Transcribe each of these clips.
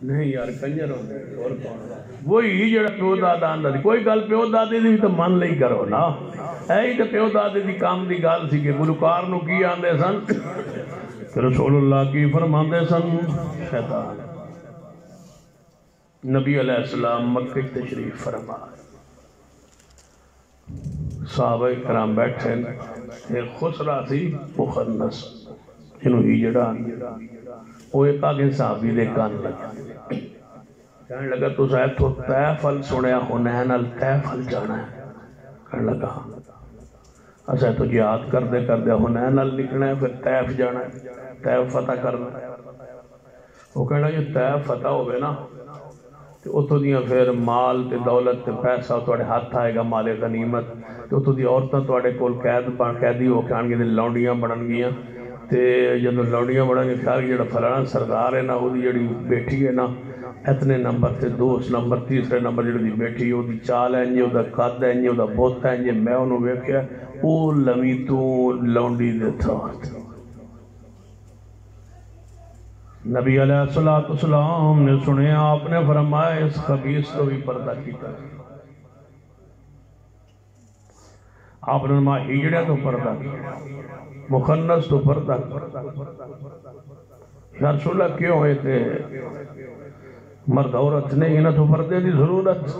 نہیں یار کنجر ہوتے اور کون وہی جڑا پیو دادا آندا سی کوئی گل پیو دادے دی تو من لئی کرو نا اے تے پیو دادے دی کام دی گل سی کہ گلوکار نو کی آندے سن کہ رسول اللہ کی فرماندے سن شیطان نبی علیہ السلام مکہ تشریف فرما صحابہ کرام بیٹھے ایک خسرا سی مخنث جنہوں ہی جڑا وہ ایک آگے صحابی دے کان لگا کہنے لگا تو صاحب تو تیفل سنیا حنین التیفل جانا ہے کہنے لگا اسے تو جہاد کردے کردے حنین ال نکلنا ہے پھر تیف جانا ہے تیف فتح کرنا ہے وہ کہنا یہ تیف فتح ہوئے نا تو اتو دیاں پھر مال تے دولت تے پیسہ توڑے ہاتھ آئے گا مال غنیمت تو اتو دی عورتاں توڑے کول قیدی ہو کے آنگے دے لونڈیاں بڑھن گیاں تے جب لونڈیاں بڑھن گے خیال جڑا فلانا سردار ہے نا وہ دی جڑی بیٹھی ہے نا اتنے نمبر تے دوسرے نمبر تیسرے نمبر جڑی دی بیٹھی ہے وہ دی چال ہے انجے وہ دا قد ہے انجے وہ دا بوت ہے انجے میں انہوں ویکھیا وہ لوی تو لونڈی دے تھا نبی علیہ السلام نے سنے آپ نے فرمایا اس خبیث تو بھی پردہ کیتا آپ نے فرمایا ہجڑے تو پردہ کیتا مخنث تو پردہ یا رسول اللہ کیوں ہوئے تھے مرد عورت نہیں نہ تو پردے دی ضرورت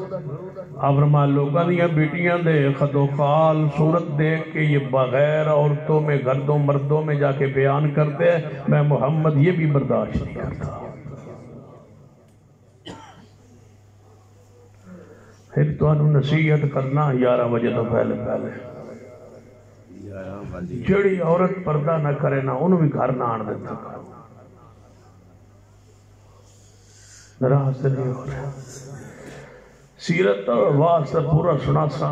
آپ فرمایا لوگاں دیا بیٹیاں دے خد و خال صورت دیکھ کے یہ بغیر عورتوں میں گردوں مردوں میں جا کے بیان کرتے ہیں میں محمد یہ بھی برداشت نہیں کرتا پھر تو انہوں نصیحت کرنا 11 بجے تو پہلے جڑی عورت پردہ نہ کرے نا انہوں بھی گھر نہ آن دیتا نراز نہیں ہو رہا سیرت واسطہ پورا سنا سا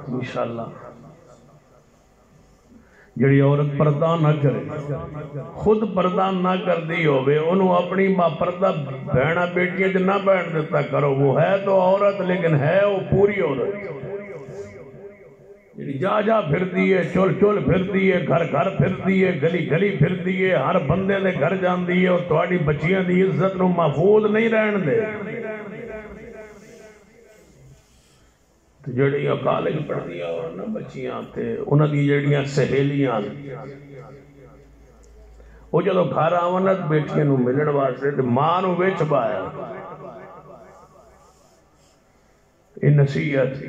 انشاءاللہ جڑی عورت پردہ نہ کرے خود پردہ نہ کر دی ہوئے انہوں اپنی ماں پردہ بہنہ بیٹیاں جو نہ بہن دیتا کرو وہ ہے تو عورت لیکن ہے وہ پوری عورت جا جا پھر دیئے چول چول پھر دیئے گھر گھر پھر دیئے گلی گلی پھر دیئے ہر بندے دے گھر جان دیئے اور تواڈی بچیاں دی عزت نو محفوظ نہیں رہن دے جڑیاں کالج پڑھ دیا اور نہ بچیاں تے انہاں دی جڑیاں سہیلیاں وہ جدو گھر آونت بیٹیاں نو ملن واسطے تے ماں نو وچ بایا یہ نصیحت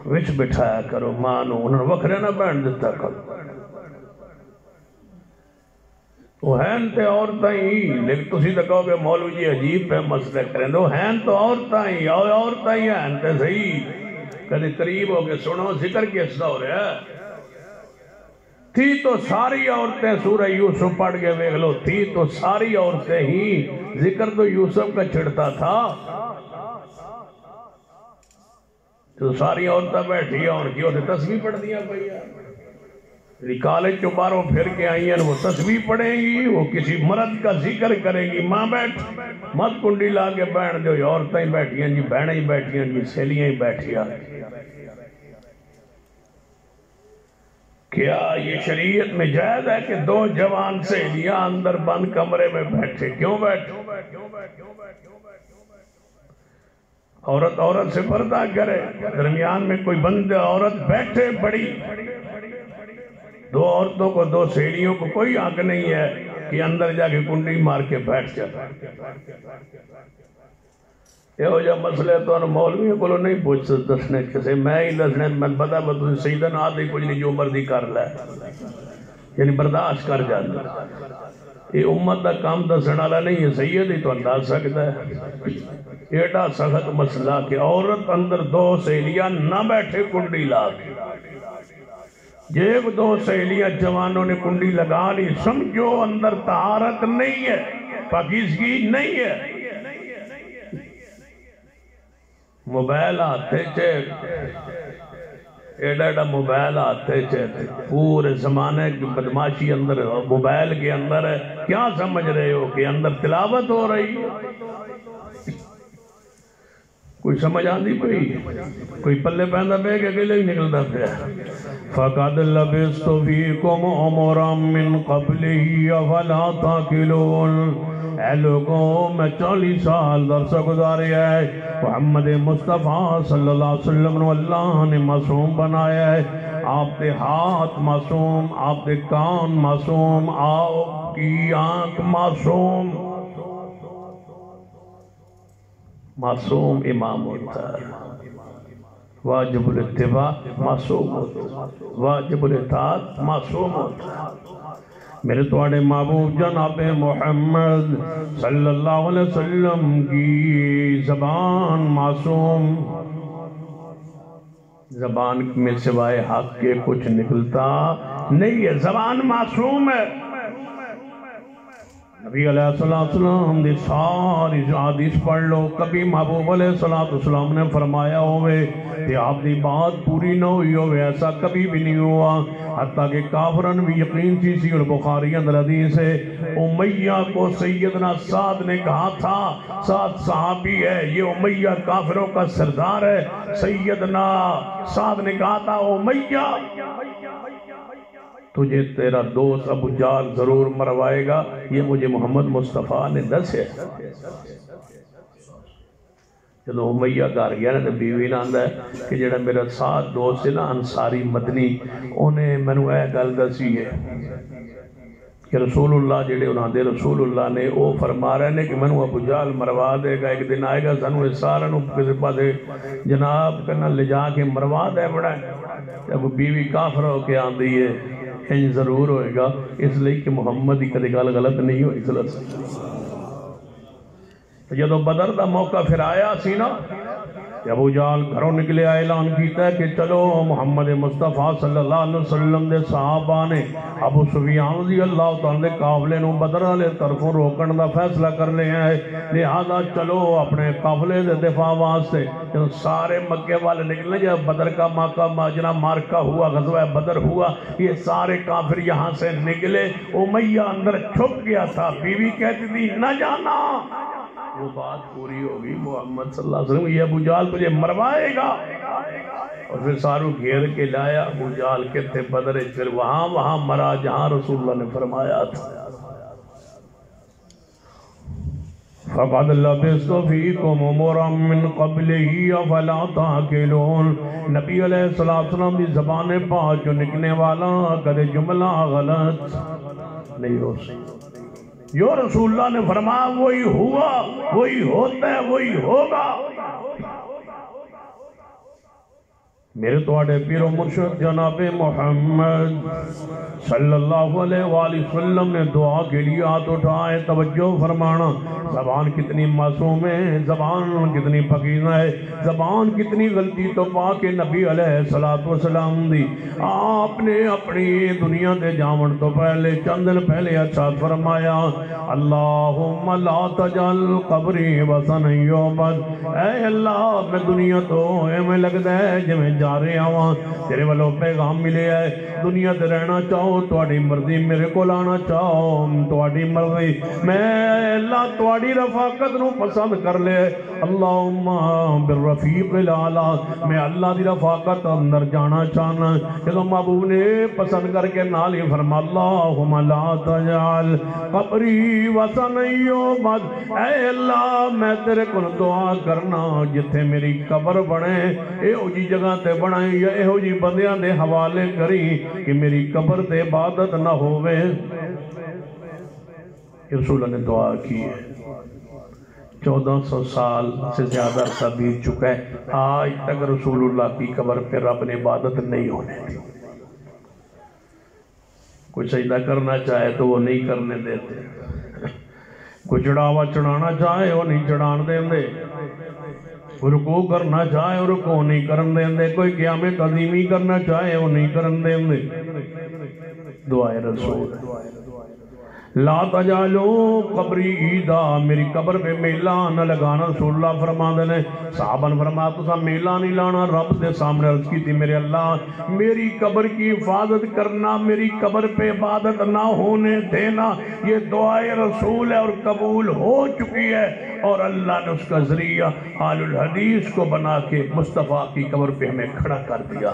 وچ بٹھایا کرو ماں نو انہوں نے وکھرے نہ بہن دیتا کرو وہ ہیں تے عورتاں ہی لیکن تسی تو کہو کہ مولوی جی عجیب پہ مسئلہ کریں وہ ہیں تو عورتاں ہی عورتاں ہی ہیں تے صحیح کدھے قریب ہو کے سنو ذکر کس طرح ہو رہا ہے تھی تو ساری عورتیں سورہ یوسف پڑھ کے ویکھ لو تھی تو ساری عورتیں ہی ذکر تو یوسف کا چھڑتا تھا تو ساری عورتیں بیٹھی اور کی ہوتے تسبیح پڑھ دیا بھئی کالج جو باروں پھر کے آئی ہیں وہ تسبیح پڑھیں گی وہ کسی مرد کا ذکر کریں گی ماں بیٹھ مت کنڈی لا کے بیٹھ دو عورتیں ہی بیٹھی ہیں جی بہنیں ہی بیٹھی ہیں جی سہیلیاں ہی بیٹھی ہیں کیا یہ شریعت میں جائز ہے کہ دو جوان سہیلیاں اندر بند کمرے میں بیٹھے کیوں بیٹھے عورت سے پردہ کرے درمیان میں کوئی بند عورت بیٹھے بڑی دو عورتوں کو دو سہیلیوں کو کوئی حق نہیں ہے کہ اندر جا کے کنڈی مار کے بیٹھ جاتا یہ ہو جا مسئلہ تو انہوں مولویوں کو نہیں پوچھ دسنے کسے میں ہی دسنے میں بتا بتا سیدن آدھے کچھ نہیں جو مرضی کر لے یعنی برداشت کر جاتا یہ امت دا کام دسنے والا نہیں ہے سید ہی تو انداز سکتا ہے ایڈا سخت مسئلہ کہ عورت اندر دو سہیلیاں نہ بیٹھے کنڈی لا کے جب دو سہیلیاں جوانوں نے کنڈی لگا لی سمجھو اندر طہارت نہیں ہے پاکیزگی نہیں ہے موبائل آتے ایڈا ایڈا موبائل آتے پورے زمانے کی بدماشی اندر موبائل کے اندر ہے کیا سمجھ رہے ہو کہ اندر تلاوت ہو رہی ہے کوئی سمجھ آتی کوئی پلے پہندا پہ کہ اکیلے ہی نکلتا پیا فَقَدْ لَبِثْتُ فِيكُمْ عُمُرًا مِّن قَبْلِهِ أَفَلَا تَعْقِلُونَ اے لوگوں میں 40 سال درس گزارے ہے محمد مصطفیٰ صلی اللہ علیہ وسلم نے اللہ نے معصوم بنایا ہے آپ دے ہاتھ معصوم آپ دے کان معصوم آپ کی آنکھ معصوم معصوم امام ہوتا ہے واجب الاتباع معصوم ہوتا ہے واجب الاطاعت معصوم ہوتا ہے میرے توڑے محبوب جناب محمد صلی اللہ علیہ وسلم کی زبان معصوم زبان میں سوائے حق کے کچھ نکلتا نہیں ہے زبان معصوم ہے نبی علیہ السلام دی ساری حدیث پڑھ لو کبھی محبوب علیہ السلام نے فرمایا ہوئے کہ آپ دی بات پوری نہ ہوئی ہوئے ایسا کبھی بھی نہیں ہوا حتیٰ کہ کافرن بھی یقین تھی اور بخاری اندر حدیث ہے امیہ کو سیدنا سعد نے کہا تھا سعد صحابی ہے یہ امیہ کافروں کا سردار ہے سیدنا سعد نے کہا تھا امیہ تجھے تیرا دوست ابو جہل ضرور مروائے گا یہ مجھے محمد مصطفیٰ نے دسے جدو امیہ گھر گیا نا تو بیوی نے آندا ہے کہ جڑا میرا ساتھ دوست ہے نا انصاری مدنی انہیں مینوں اے گل دسی ہے کہ رسول اللہ جڑے انہاں دے رسول اللہ نے او فرما رہے نے کہ مینوں ابو جہل مروا دے گا ایک دن آئے گا سانوں سارا نو کسے پاسے جناب کرنا لے جا کے مروا دے بڑا جب بیوی کافر ہو کے آندی ہے ان ضرور ہوئے گا اس لئے کہ محمد ہی کدے گل غلط نہیں ہوئی صلی اللہ علیہ وسلم جدو بدر دا موقع پھر آیا سی نا ابو جہل گھروں نکلے اعلان کیتا ہے کہ چلو محمد مصطفیٰ صلی اللہ علیہ وسلم دے صحابہ نے ابو سفیان رضی اللہ تعالیٰ دے قافلے نو بدر والے طرفوں روکن دا فیصلہ کر لے ہیں لہذا چلو اپنے قافلے دے دفاع واسطے جب سارے مکے والے نکلے جب بدر کا ماجرا مارکا ہوا غزوہ بدر ہوا یہ سارے کافر یہاں سے نکلے امیہ اندر چھپ گیا تھا بیوی کہتی تھی نہ جانا وہ بات پوری ہوگی محمد صلی اللہ علیہ وسلم یہ ابو جہل تجھے مروائے گا اور پھر ساروں گھیر کے لایا ابو جہل کے تھے بدر پھر وہاں مرا جہاں رسول اللہ نے فرمایا تھا فَقَدْ لَبِثْتُ فِيكُمْ عُمُرًا مِّن قَبْلِهِ أَفَلَا تَعْقِلُونَ نبی علیہ السلام دی زبان پاک جو نکلنے والا کدے جملہ غلط نہیں ہو سکتا جو رسول اللہ نے فرمایا وہی ہوا وہی ہوتا ہے وہی ہوگا میرے توڑے پیر و مرشد جناب محمد صلی اللہ علیہ وآلہ وسلم نے دعا کے لیے ہاتھ اٹھائے توجہ فرمانا زبان کتنی معصوم ہے زبان کتنی پاکیزہ ہے زبان کتنی غلطی تو پاک نبی علیہ السلام دی آپ نے اپنی دنیا دے جامن تو پہلے چند دن پہلے ارشاد فرمایا اللہم لا تجعل قبری وطن یعبد اے اللہ میں دنیا تو میں لگتا ہے جمیں جا رہے آواں تیرے والوں پیغام ملے ہے دنیا تے رہنا چاہو تواڈی مرضی میرے کو لانا چاہو تواڈی مرضی میں اللہ تواڈی رفاقت نو پسند کر لے اللہم بالرفیق الاعلی میں اللہ دی رفاقت اندر جانا چاہنا جدو محبوب نے پسند کر کے نال ہی فرما اللہم لا تجعل قبری وطن یعبد اے اللہ میں تیرے کو دعا کرنا جتھے میری قبر بنے اے او جی جگہ تے بنائیں یا اے ہو جی بندیاں دے حوالے کری کہ میری قبر تے عبادت نہ ہوئے رسول اللہ نے دعا کی ہے 1400 سال سے زیادہ عرصہ بیت چکا ہے آج تک رسول اللہ کی قبر پہ رب نے عبادت نہیں ہونے دی کوئی سجدہ کرنا چاہے تو وہ نہیں کرنے دیتے کوئی چڑھاوا چڑھانا چاہے وہ نہیں چڑھان دیں دے رکوع کرنا چاہے اور رکوع نہیں کرن دیں دے کوئی قیام تعظیمی کرنا چاہے وہ نہیں کرن دیں دے دعائے رسول لا تجالو قبری عیدا، میری قبر پہ میلہ نہ لگانا۔ رسول اللہ فرما دینے صحابہ نے فرمایا تو سا میلہ نہیں لانا۔ رب دے سامنے عرض کی تھی میرے اللہ میری قبر کی حفاظت کرنا، میری قبر پہ عبادت نہ ہونے دینا۔ یہ دعائے رسول ہے اور قبول ہو چکی ہے، اور اللہ نے اس کا ذریعہ آل الحدیث کو بنا کے مصطفیٰ کی قبر پہ ہمیں کھڑا کر دیا۔